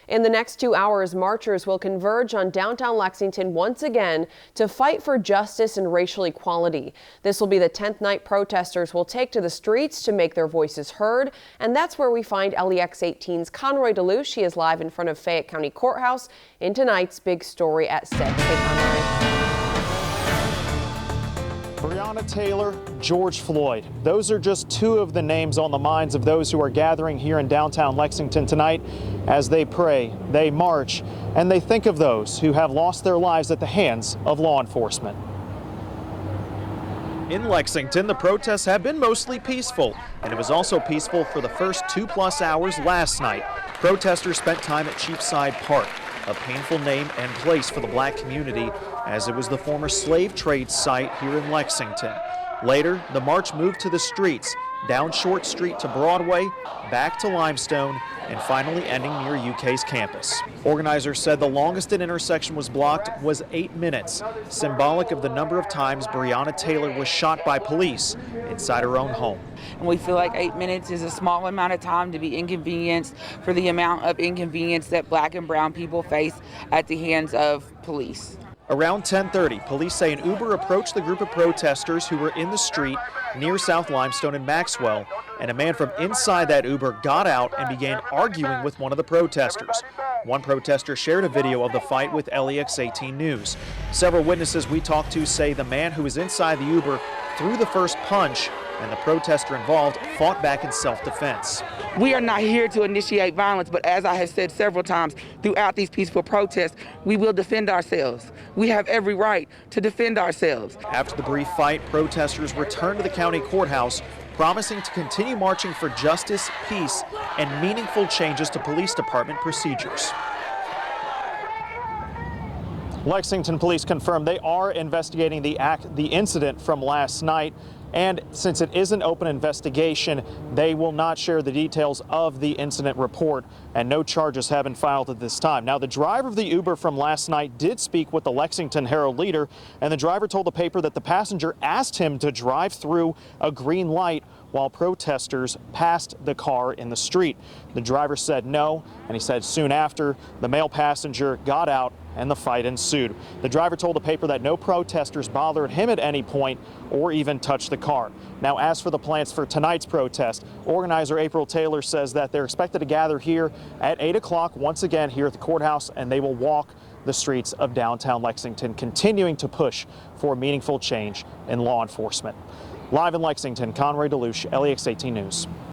In the next 2 hours, marchers will converge on downtown Lexington once again to fight for justice and racial equality. This will be the 10th night protesters will take to the streets to make their voices heard. And that's where we find LEX 18's Conroy DeLuce. She is live in front of Fayette County Courthouse in tonight's big story at 6. Hey, Conroy. Breonna Taylor, George Floyd. Those are just two of the names on the minds of those who are gathering here in downtown Lexington tonight as they pray, they march, and they think of those who have lost their lives at the hands of law enforcement. In Lexington, the protests have been mostly peaceful, and it was also peaceful for the first 2+ hours last night. Protesters spent time at Cheapside Park, a painful name and place for the black community, as it was the former slave trade site here in Lexington. Later, the march moved to the streets, down Short Street to Broadway, back to Limestone, and finally ending near UK's campus. Organizers said the longest an intersection was blocked was 8 minutes, symbolic of the number of times Breonna Taylor was shot by police inside her own home. And we feel like 8 minutes is a small amount of time to be inconvenienced for the amount of inconvenience that black and brown people face at the hands of police. Around 10:30, police say an Uber approached the group of protesters who were in the street near South Limestone and Maxwell, and a man from inside that Uber got out and began arguing with one of the protesters. One protester shared a video of the fight with LEX 18 News. Several witnesses we talked to say the man who was inside the Uber threw the first punch, and the protester involved fought back in self-defense. We are not here to initiate violence, but as I have said several times throughout these peaceful protests, we will defend ourselves. We have every right to defend ourselves. After the brief fight, protesters returned to the county courthouse, promising to continue marching for justice, peace, and meaningful changes to police department procedures. Lexington police confirmed they are investigating the incident from last night. And since it is an open investigation, they will not share the details of the incident report, and no charges have been filed at this time. Now, the driver of the Uber from last night did speak with the Lexington Herald-Leader, and the driver told the paper that the passenger asked him to drive through a green light while protesters passed the car in the street. The driver said no, and he said soon after, the male passenger got out and the fight ensued. The driver told the paper that no protesters bothered him at any point or even touched the car. Now, as for the plans for tonight's protest, organizer April Taylor says that they're expected to gather here at 8 o'clock once again here at the courthouse, and they will walk the streets of downtown Lexington, continuing to push for meaningful change in law enforcement. Live in Lexington, Conroy DeLuce, LEX 18 News.